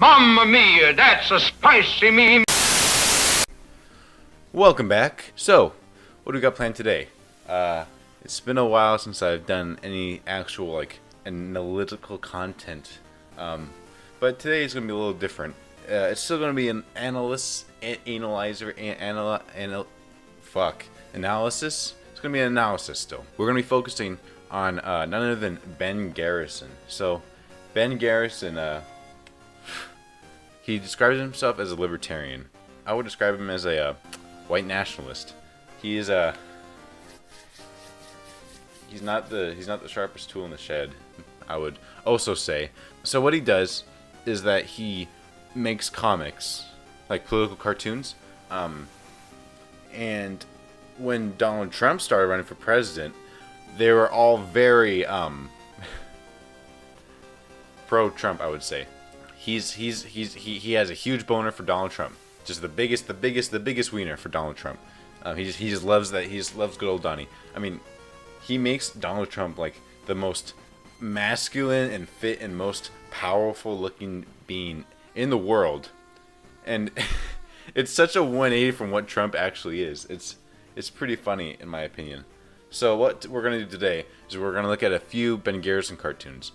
Mamma mia, that's a spicy meme. Welcome back. So, what do we got planned today? It's been a while since I've done any actual, analytical content. But today is going to be a little different. It's still going to be an analysis. It's going to be an analysis still. We're going to be focusing on none other than Ben Garrison. So, Ben Garrison, he describes himself as a libertarian. I would describe him as a white nationalist. He is he's not the sharpest tool in the shed, I would also say. So what he does is that he makes comics, like political cartoons. And when Donald Trump started running for president, they were all very pro-Trump, I would say. He has a huge boner for Donald Trump. Just the biggest wiener for Donald Trump. He just loves that. He just loves good old Donnie. I mean, he makes Donald Trump like the most masculine and fit and most powerful looking being in the world, and it's such a 180 from what Trump actually is. It's pretty funny in my opinion. So what we're gonna do today is we're gonna look at a few Ben Garrison cartoons.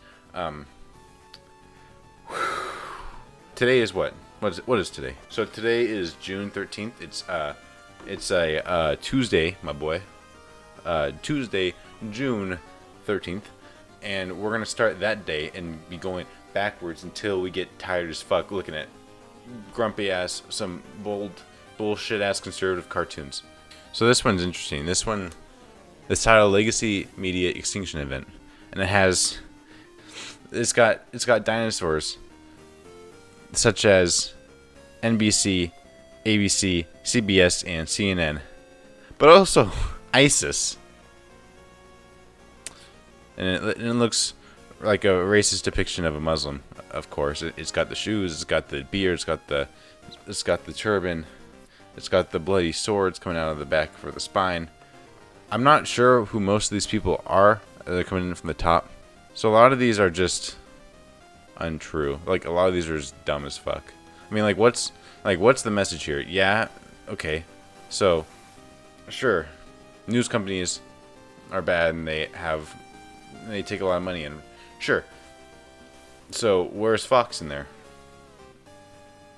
Today is what? What is today? So today is June 13th. It's a Tuesday, my boy. Tuesday, June 13th, and we're gonna start that day and be going backwards until we get tired as fuck looking at grumpy ass, some bullshit ass conservative cartoons. So this one's interesting. This one, it's titled Legacy Media Extinction Event, and it's got dinosaurs such as NBC, ABC, CBS, and CNN, but also ISIS. And it looks like a racist depiction of a Muslim, of course. It's got the shoes, it's got the beard, it's got the turban, it's got the bloody swords coming out of the back for the spine. I'm not sure who most of these people are. They're coming in from the top. So a lot of these are just untrue. Like, a lot of these are just dumb as fuck. I mean, what's the message here? Yeah, okay. So, sure, news companies are bad and they take a lot of money, and sure. So where's Fox in there?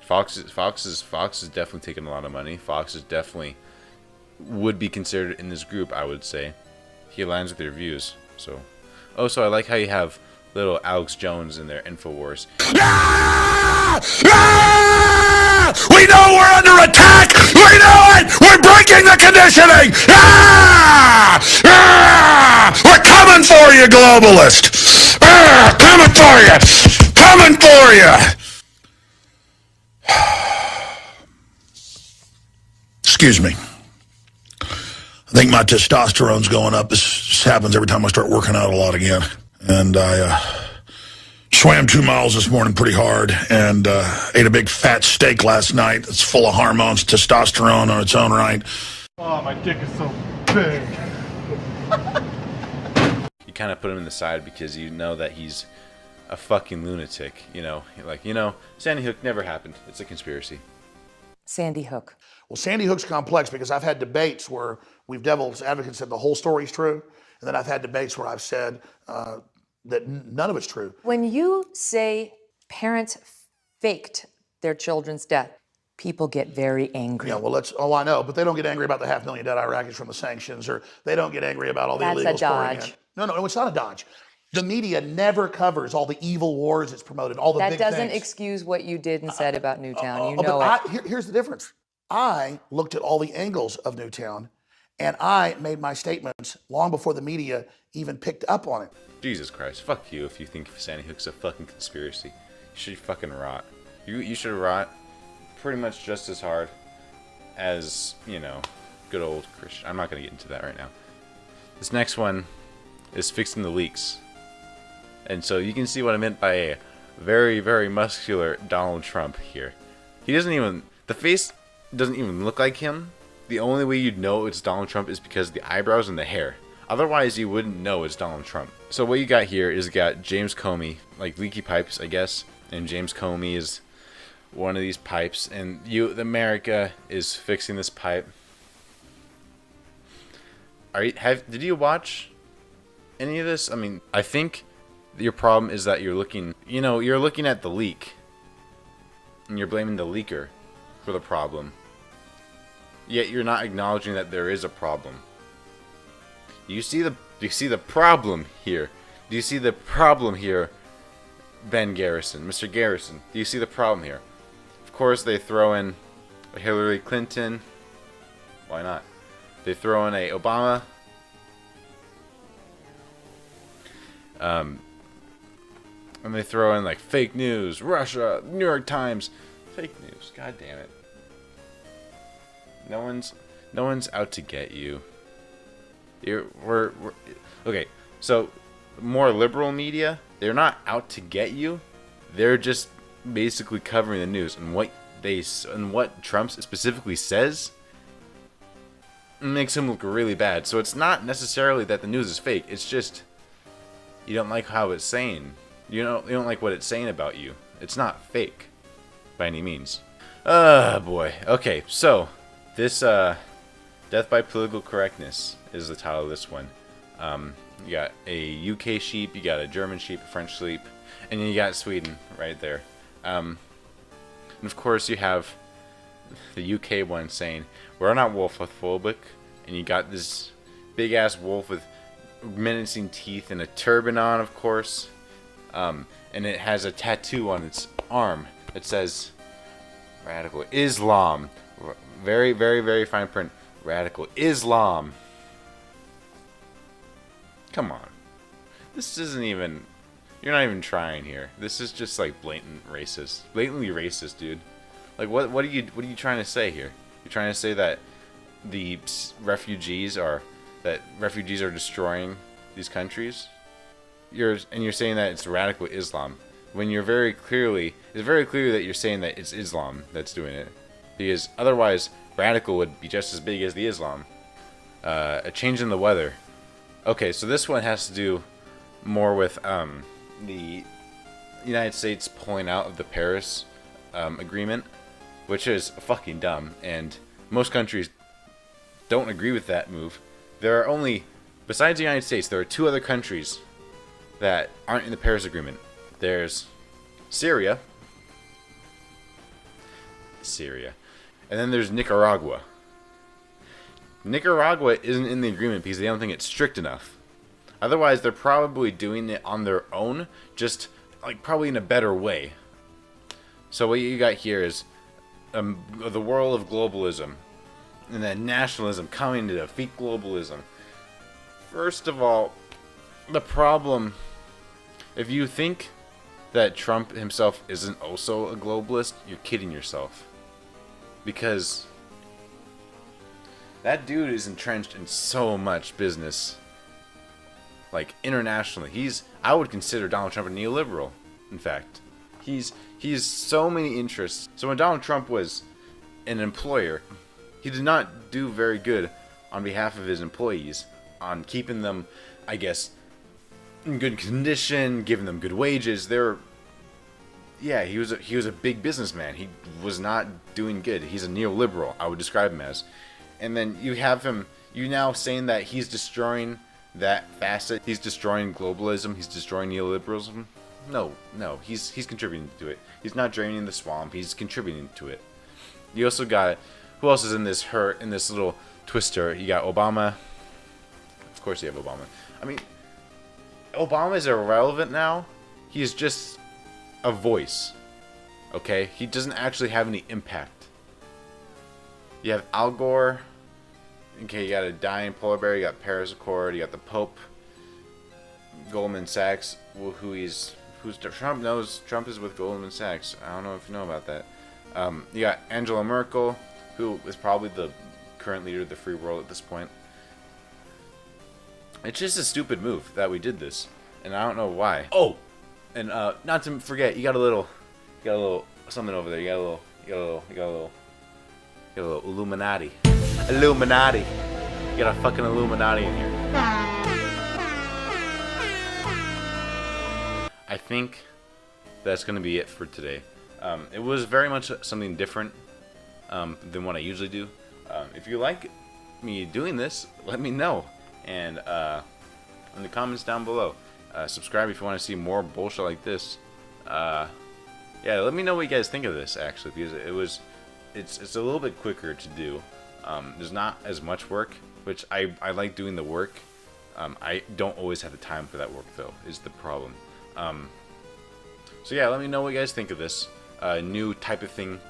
Fox is definitely taking a lot of money. Fox is definitely would be considered in this group, I would say. He aligns with your views. So, I like how you have little Alex Jones in there, InfoWars. Ah! Ah! We know we're under attack! We know it! We're breaking the conditioning! Ah! Ah! We're coming for you, globalist! Ah! Coming for you! Coming for you! Excuse me. I think my testosterone's going up. This happens every time I start working out a lot again. And I swam 2 miles this morning pretty hard, and ate a big fat steak last night that's full of hormones, testosterone on its own right. Oh, my dick is so big. You kind of put him in the side because you know that he's a fucking lunatic. Sandy Hook never happened. It's a conspiracy. Sandy Hook. Well, Sandy Hook's complex because I've had debates where we've devil's advocate said the whole story's true, and then I've had debates where I've said that none of it's true. When you say parents faked their children's death, people get very angry. Yeah, well, I know, but they don't get angry about the 500,000 dead Iraqis from the sanctions, or they don't get angry about all the illegals. That's a dodge. No, it's not a dodge. The media never covers all the evil wars it's promoted, all the big things. That doesn't excuse what you did and said about Newtown. You know it. Here's the difference. I looked at all the angles of Newtown, and I made my statements long before the media even picked up on it. Jesus Christ, fuck you if you think Sandy Hook's a fucking conspiracy. You should fucking rot. You should rot pretty much just as hard as, good old Christian. I'm not going to get into that right now. This next one is fixing the leaks. And so you can see what I meant by a very, very muscular Donald Trump here. The face doesn't even look like him. The only way you'd know it's Donald Trump is because of the eyebrows and the hair. Otherwise, you wouldn't know it's Donald Trump. So what you got here is James Comey, like leaky pipes, I guess. And James Comey is one of these pipes, and America is fixing this pipe. Did you watch any of this? I mean, I think your problem is that you're looking at the leak, and you're blaming the leaker for the problem. Yet you're not acknowledging that there is a problem. Do you see the problem here? Do you see the problem here, Ben Garrison, Mr. Garrison? Do you see the problem here? Of course, they throw in a Hillary Clinton. Why not? They throw in a Obama. And they throw in like fake news, Russia, New York Times, fake news. God damn it! No one's out to get you. We're okay. So more liberal media, they're not out to get you. They're just basically covering the news, and what Trump specifically says makes him look really bad. So it's not necessarily that the news is fake. It's just you don't like how it's saying. You don't like what it's saying about you. It's not fake by any means. Boy. Okay, so this Death by Political Correctness is the title of this one. You got a UK sheep, you got a German sheep, a French sheep, and you got Sweden right there. And of course you have the UK one saying, we're not wolfophobic, and you got this big ass wolf with menacing teeth and a turban on, of course. And it has a tattoo on its arm that says Radical Islam. Very, very, very fine print. Radical Islam. Come on. This isn't even... You're not even trying here. This is just like blatant racist. Blatantly racist, dude. Like what are you trying to say here? You're trying to say that the refugees are destroying these countries? You're saying that it's radical Islam when it's very clear that you're saying that it's Islam that's doing it, because otherwise radical would be just as big as the Islam. A change in the weather. Okay, so this one has to do more with the United States pulling out of the Paris agreement, which is fucking dumb, and most countries don't agree with that move. There are only, besides the United States, there are two other countries that aren't in the Paris Agreement. There's Syria, and then there's Nicaragua. Nicaragua isn't in the agreement because they don't think it's strict enough. Otherwise, they're probably doing it on their own, just like probably in a better way. So what you got here is the world of globalism, and then nationalism coming to defeat globalism. First of all, the problem, if you think that Trump himself isn't also a globalist, you're kidding yourself. Because that dude is entrenched in so much business. Like internationally. I would consider Donald Trump a neoliberal, in fact. He's so many interests. So when Donald Trump was an employer, he did not do very good on behalf of his employees on keeping them, I guess, in good condition, giving them good wages. He was a big businessman. He was not doing good. He's a neoliberal, I would describe him as. And then you have him, you now saying that he's destroying that facet. He's destroying globalism. He's destroying neoliberalism. No, he's contributing to it. He's not draining the swamp. He's contributing to it. You also got, who else is in this little twister? You got Obama. Of course you have Obama. I mean, Obama is irrelevant now. He is just a voice. Okay? He doesn't actually have any impact. You have Al Gore. Okay, you got a dying polar bear. You got Paris Accord. You got the Pope. Goldman Sachs. Who's Trump knows Trump is with Goldman Sachs. I don't know if you know about that. You got Angela Merkel, who is probably the current leader of the free world at this point. It's just a stupid move that we did this, and I don't know why. Oh, and not to forget, you got a little something over there. You got a little Illuminati. Illuminati. You got a fucking Illuminati in here. I think that's gonna be it for today. It was very much something different than what I usually do. If you like me doing this, let me know. And in the comments down below. Subscribe if you want to see more bullshit like this. Yeah, let me know what you guys think of this, actually, because it's a little bit quicker to do. There's not as much work, which I like doing the work. I don't always have the time for that work, though, is the problem. So yeah, let me know what you guys think of this new type of thing.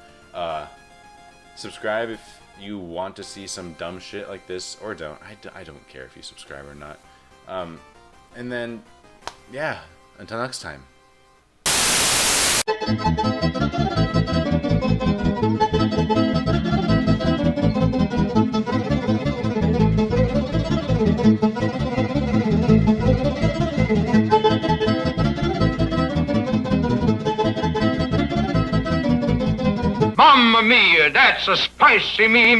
Subscribe if you want to see some dumb shit like this, or don't. I don't care if you subscribe or not. And then, yeah, until next time. Mamma mia, that's a spicy meme.